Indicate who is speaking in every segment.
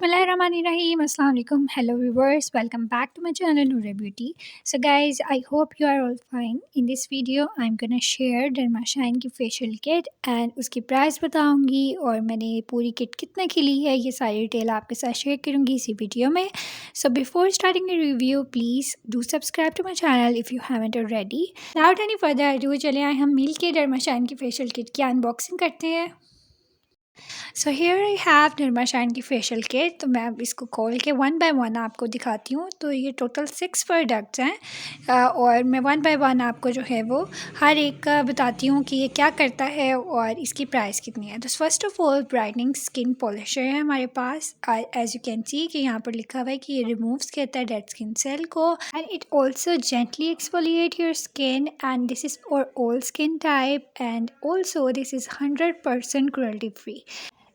Speaker 1: Bismillahirrahmanirrahim. Assalamu alaikum. Hello viewers. Welcome back to my channel Noor Beauty. So guys, I hope you are all fine. In this video, I'm gonna share derma shine की facial kit and उसकी price बताऊंगी और मैंने पूरी kit कितने की ली है ये सारी डिटेल आपके साथ शेयर करूंगी इसी वीडियो में. So before starting the review, please do subscribe to my channel if you haven't already. Without any further ado, चले आए हम मिल के derma shine की facial kit की अनबॉक्सिंग करते हैं. So here I have Nirma shine की फेशियल किट. तो मैं अब इसको खोल के वन बाय वन आपको दिखाती हूँ. तो ये टोटल 6 प्रोडक्ट्स हैं और मैं वन बाय वन आपको जो है वो हर एक का बताती हूँ कि ये क्या करता है और इसकी प्राइस कितनी है. तो first of all brightening skin polisher है हमारे पास. एज यू कैन सी कि यहाँ पर लिखा हुआ है कि ये रिमूव्स कहता है डेड स्किन सेल को and it also gently exfoliate your skin and this is for all skin type and also this is 100% cruelty free.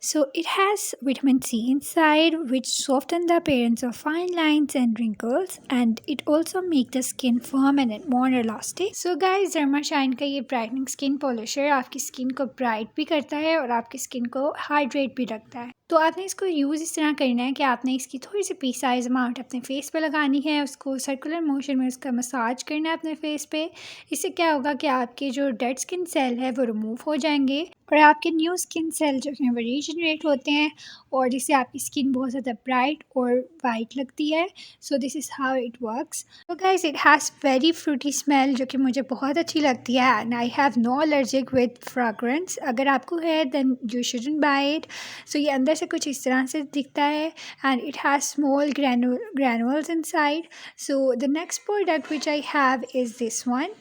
Speaker 1: So it has vitamin C inside which soften the appearance of fine lines and wrinkles and it also make the skin firm and more elastic. So guys, Derma Shine का ये brightening skin polisher आपकी skin को bright भी करता है और आपकी skin को हाइड्रेट भी रखता है. तो आपने इसको यूज़ इस तरह करना है कि आपने इसकी थोड़ी सी पीस साइज अमाउंट अपने फेस पे लगानी है. उसको सर्कुलर मोशन में उसका मसाज करना है अपने फेस पे. इससे क्या होगा कि आपके जो डेड स्किन सेल है वो रिमूव हो जाएंगे और आपके न्यू स्किन सेल जो हैं वो रीजनरेट होते हैं और जिससे आपकी स्किन बहुत ज़्यादा ब्राइट और वाइट लगती है. So this is how it works. तो guys it has very fruity smell जो कि मुझे बहुत अच्छी लगती है and I have no allergic with fragrance. अगर आपको है then you shouldn't buy it. So ये अंदर से कुछ इस तरह से दिखता है and it has small granules inside. So the next product which I have is this one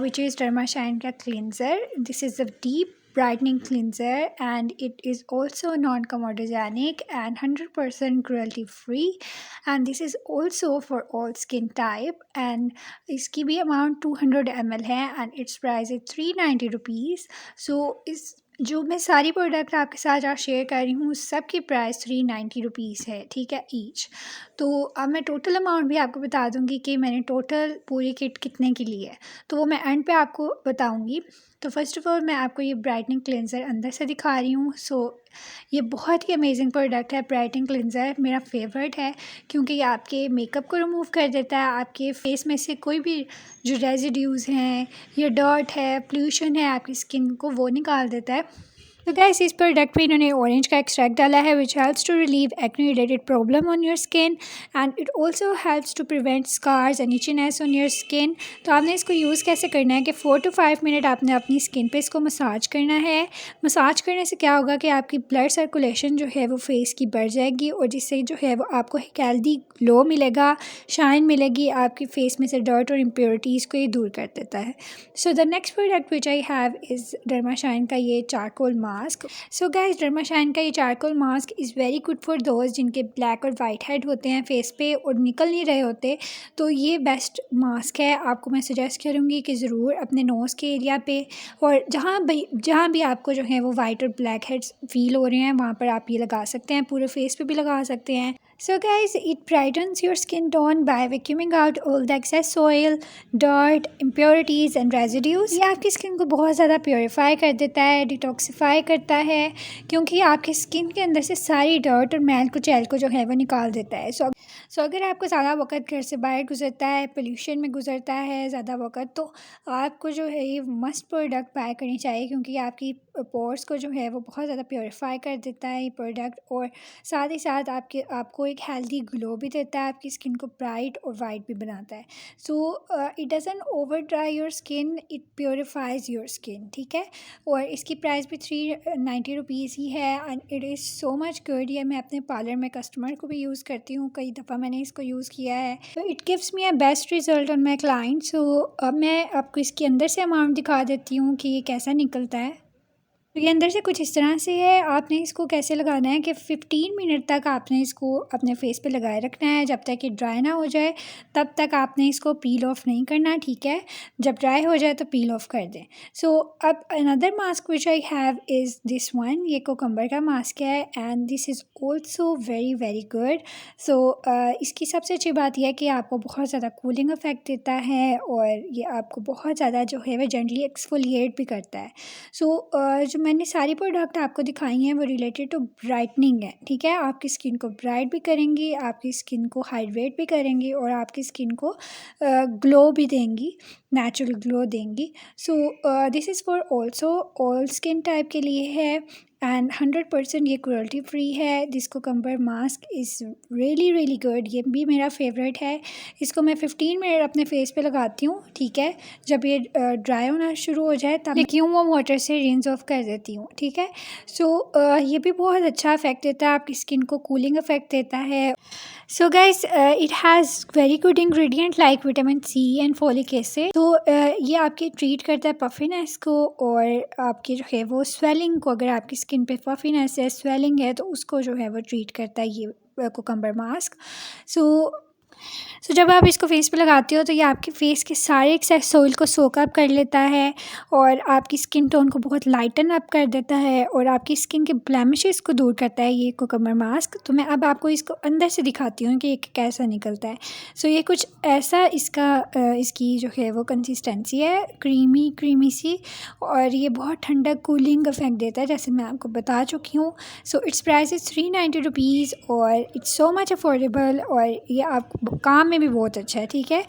Speaker 1: which is Derma Shine का cleanser. This is a deep brightening cleanser and it is also non-comedogenic and 100% cruelty free and this is also for all skin type and इसकी भी amount 200 ml है and its price is 390 rupees. So इस जो मैं सारी product आपके साथ आज शेयर कर रही हूँ सब की प्राइस 390 रुपीज़ है. ठीक है ईच. तो अब मैं टोटल अमाउंट भी आपको बता दूँगी कि मैंने टोटल पूरी किट कितने की ली है. तो वो मैं एंड पे आपको बताऊँगी. तो फर्स्ट ऑफ ऑल मैं आपको ये ब्राइटनिंग क्लेंज़र अंदर से दिखा रही हूँ. सो ये बहुत ही अमेजिंग प्रोडक्ट है. ब्राइटनिंग क्लेंज़र मेरा फेवरेट है क्योंकि ये आपके मेकअप को रिमूव कर देता है. आपके फेस में से कोई भी जो रेजिड्यूज़ हैं या डर्ट है पोल्यूशन है आपकी स्किन को वो निकाल देता है. तो गाइस इस प्रोडक्ट में इन्होंने ऑरेंज का एक्सट्रैक्ट डाला है which helps to relieve acne related problem on your skin and it also helps to prevent scars and itchiness on your skin. तो आपने इसको यूज़ कैसे करना है कि 4 to 5 मिनट आपने अपनी स्किन पे इसको मसाज करना है. मसाज करने से क्या होगा कि आपकी ब्लड सर्कुलेशन जो है वो फेस की बढ़ जाएगी और जिससे जो है वो आपको एक हेल्दी ग्लो मिलेगा, शाइन मिलेगी. आपकी फेस में से डर्ट और इम्प्योरिटीज़ को ये दूर कर देता है. So the next product which I have is derma shine का ये charcoal mask. So guys derma shine का ये charcoal mask is very good for those जिनके ब्लैक और वाइट हेड होते हैं फेस पे और निकल नहीं रहे होते. तो ये बेस्ट मास्क है. आपको मैं सजेस्ट करूँगी कि ज़रूर अपने नोज़ के एरिया पे और जहाँ भी आपको जो है वो वाइट और ब्लैक हेड्स फील हो रहे हैं वहाँ पर आप ये लगा सकते हैं. पूरे फेस पे भी लगा सकते हैं. So guys, it brightens your skin tone by vacuuming out all the excess oil, dirt, impurities and residues. ये आपकी स्किन को बहुत ज़्यादा प्योरीफाई कर देता है, डिटॉक्सिफाई करता है क्योंकि आपकी स्किन के अंदर से सारी डर्ट और मैल कुचैल को जो है वो निकाल देता है. सो अगर आपको ज़्यादा वक्त घर से बाहर गुजरता है, पोल्यूशन में गुजरता है ज़्यादा वक्त, तो आपको जो है ये मस्ट प्रोडक्ट बाय करनी चाहिए क्योंकि आपकी पोर्स को जो है वो बहुत ज़्यादा प्योरीफाई कर देता है ये प्रोडक्ट और साथ ही साथ आपको एक हेल्दी ग्लो भी देता है. आपकी स्किन को ब्राइट और वाइट भी बनाता है. So it doesn't over dry your skin, it purifiers your skin. ठीक है. और इसकी प्राइस भी 390 रुपीज़ ही है and it is so much good. ये मैं अपने पार्लर में कस्टमर को भी यूज़ करती हूँ. कई दफ़ा मैंने इसको यूज़ किया है. तो it gives me a best result on my client. So अब मैं आपको इसके अंदर से अमाउंट दिखा देती हूँ कि ये कैसा निकलता है. तो ये अंदर से कुछ इस तरह से है. आपने इसको कैसे लगाना है कि 15 मिनट तक आपने इसको अपने फेस पे लगाए रखना है. जब तक ये ड्राई ना हो जाए तब तक आपने इसको पील ऑफ नहीं करना. ठीक है. जब ड्राई हो जाए तो पील ऑफ कर दें. सो अब another mask which I have is this one. ये कोकम्बर का मास्क है and this is also very very good. So इसकी सबसे अच्छी बात यह है कि आपको बहुत ज़्यादा कूलिंग इफेक्ट देता है और ये आपको बहुत ज़्यादा जो है वह जेंटली एक्सफोलिएट भी करता है. सो जो जो मैंने सारी प्रोडक्ट आपको दिखाई हैं वो रिलेटेड टू ब्राइटनिंग है, ठीक है। आपकी स्किन को ब्राइट भी करेंगी, आपकी स्किन को हाइड्रेट भी करेंगी और आपकी स्किन को ग्लो भी देंगी, नेचुरल ग्लो देंगी। सो this is for also all skin type के लिए है एंड 100% ये क्रुएल्टी फ्री है। This cucumber mask is really really good, ये भी मेरा फेवरेट है। इसको मैं 15 मिनट अपने फेस पे लगाती हूँ, ठीक है। जब ये ड्राई होना शुरू हो जाए तब लेकिन वो वाटर से रिंस ऑफ कर देती हूँ, ठीक है। सो ये भी बहुत अच्छा इफेक्ट देता है, आपकी स्किन को कूलिंग इफेक्ट देता है। So guys, it has very good ingredient like vitamin C and folic acid. तो ये आपके ट्रीट करता है पफिनेस को और आपकी जो है वो स्वेलिंग को, अगर आपकी स्किन पे पफिनेस है, स्वेलिंग है, तो उसको जो है वो ट्रीट करता है ये कुकम्बर मास्क। सो जब आप इसको फेस पे लगाते हो तो ये आपके फेस के सारे एक्सेस सोइल को सोक अप कर लेता है और आपकी स्किन टोन को बहुत लाइटन अप कर देता है और आपकी स्किन के ब्लेमिशेस को दूर करता है ये कुकम्बर मास्क। तो मैं अब आपको इसको अंदर से दिखाती हूँ कि ये कैसा निकलता है। सो ये कुछ ऐसा इसकी जो है वो कंसिस्टेंसी है, क्रीमी सी, और ये बहुत ठंडा कूलिंग इफेक्ट देता है जैसे मैं आपको बता चुकी हूँ। So it's price is 390 rupees और इट्स सो मच अफोर्डेबल और ये आपको काम में भी बहुत अच्छा है, ठीक है।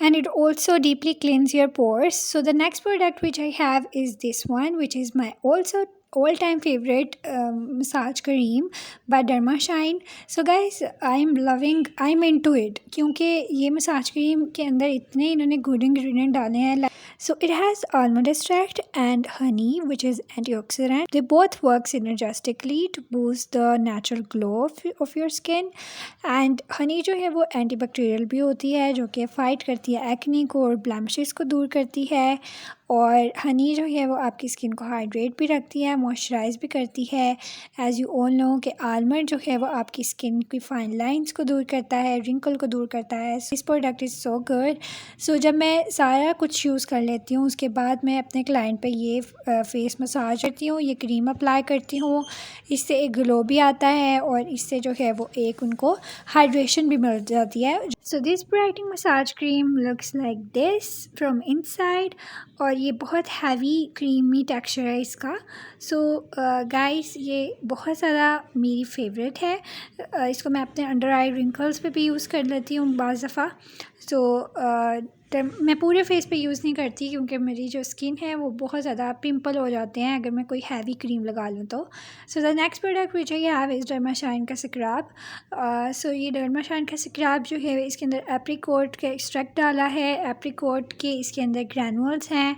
Speaker 1: And it also deeply cleans your pores. So the next product which I have is this one, which is my also all-time favorite massage cream by derma. So guys, I'm into it क्योंकि ये massage cream के अंदर इतने इन्होंने good ingredient डाले हैं। So it has almond extract and honey, which is antioxidant. They both work synergistically to boost the natural glow of your skin. And honey जो है वो antibacterial भी होती है, जो कि फाइट करती है एक्ने को और ब्लैमिशेस को दूर करती है। और हनी जो है वो आपकी स्किन को हाइड्रेट भी रखती है, मॉइस्चराइज भी करती है। एज़ यू ऑल नो कि आलमंड जो है वो आपकी स्किन की फाइन लाइंस को दूर करता है, रिंकल को दूर करता है। This product is so good. So जब मैं सारा कुछ यूज़ कर लेती हूँ उसके बाद मैं अपने क्लाइंट पे ये फेस मसाज करती हूँ, ये क्रीम अप्लाई करती हूँ। इससे एक ग्लो भी आता है और इससे जो है वो एक उनको हाइड्रेशन भी मिल जाती है। So this brightening massage cream looks like this from inside और ये बहुत हैवी क्रीमी टेक्सचर है इसका। सो गाइस, ये बहुत ज़्यादा मेरी फेवरेट है। इसको मैं अपने अंडर आई रिंकल्स पे भी यूज़ कर लेती हूँ बाज़ दफ़ा। सो मैं पूरे फेस पे यूज़ नहीं करती क्योंकि मेरी जो स्किन है वो बहुत ज़्यादा पिंपल हो जाते हैं अगर मैं कोई हैवी क्रीम लगा लूँ तो। So the next product which I have is derma shine का स्क्रब। सो ये डर्मा शाइन का स्क्रब जो है इसके अंदर एप्रिकॉट का एक्सट्रैक्ट डाला है, एप्रिकॉट के इसके अंदर ग्रैनुअल्स हैं।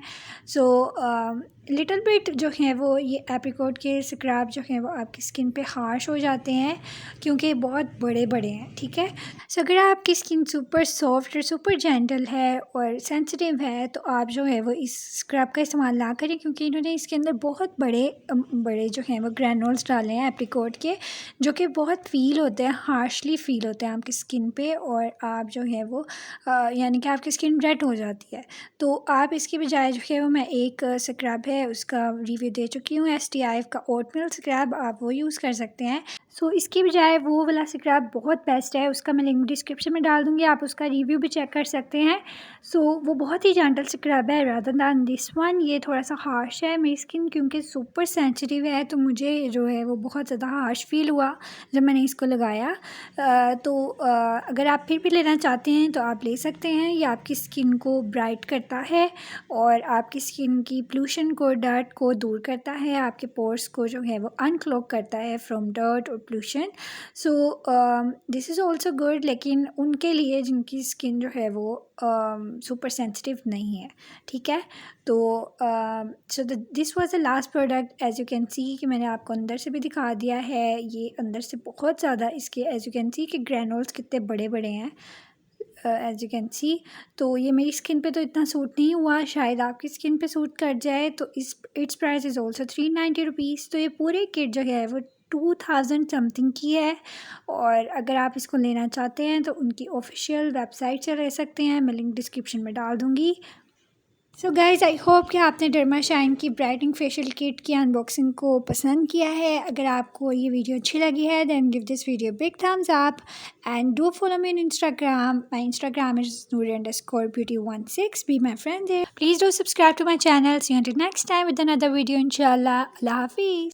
Speaker 1: सो लिटिल बिट जो है वो ये एप्रिकॉट के स्क्रब जो हैं वो आपकी स्किन पे हार्श हो जाते हैं क्योंकि बहुत बड़े बड़े हैं, ठीक है। सो अगर आपकी स्किन सुपर सॉफ्ट और सुपर जेंटल है और सेंसिटिव है तो आप जो है वो इस स्क्रब का इस्तेमाल ना करें क्योंकि इन्होंने इसके अंदर बहुत बड़े जो हैं वो ग्रैनुल्स डाले हैं एप्रिकॉट के, जो कि बहुत फ़ील होते हैं, हार्शली फ़ील होते हैं आपकी स्किन पे और आप जो है वो यानी कि आपकी स्किन रेड हो जाती है। तो आप इसकी बजाय जो है वो मैं एक स्क्रब है उसका रिव्यू दे चुकी हूँ, STIF का ओटमील स्क्रब, आप वो यूज़ कर सकते हैं। सो इसकी बजाय वो वाला स्क्रब बहुत बेस्ट है, उसका मैं लिंक डिस्क्रिप्शन में डाल दूँगी, आप उसका रिव्यू भी चेक कर सकते हैं। सो वो बहुत ही जेंटल स्क्रब है रादर दैन दिस वन। ये थोड़ा सा हार्श है, मेरी स्किन क्योंकि सुपर सेंसिटिव है तो मुझे जो है वो बहुत ज़्यादा हार्श फील हुआ जब मैंने इसको लगाया। अगर आप फिर भी लेना चाहते हैं तो आप ले सकते हैं। ये आपकी स्किन को ब्राइट करता है और आपकी स्किन की पोल्यूशन को, डर्ट को दूर करता है, आपके पोर्स को जो है वो अनक्लॉग करता है फ्रॉम डर्ट और pollution. So this is also good, लेकिन उनके लिए जिनकी स्किन जो है वो सुपर सेंसिटिव नहीं है, ठीक है। तो so this was the last product. As you can see कि मैंने आपको अंदर से भी दिखा दिया है, ये अंदर से बहुत ज़्यादा इसके एज़ यू कैन सी कि ग्रैनुल्स कितने बड़े बड़े हैं एज़ यू कैन सी। तो ये मेरी स्किन पे तो इतना सूट नहीं हुआ, शायद आपकी स्किन पे सूट कर जाए। तो it's price is also 390 rupees. तो ये पूरे किट जो है वो 2000 समथिंग की है और अगर आप इसको लेना चाहते हैं तो उनकी ऑफिशियल वेबसाइट से ले सकते हैं, मैं लिंक डिस्क्रिप्शन में डाल दूँगी। सो गाइज़ आई होप कि आपने डर्मा शाइन की ब्राइटनिंग फेशियल किट की अनबॉक्सिंग को पसंद किया है। अगर आपको ये वीडियो अच्छी लगी है then give this video big thumbs up and do follow me in Instagram. My Instagram is nuri_beauty16. Be my friend there. Please do subscribe to my channel. See you until next time with another video inshallah. Allah Hafiz.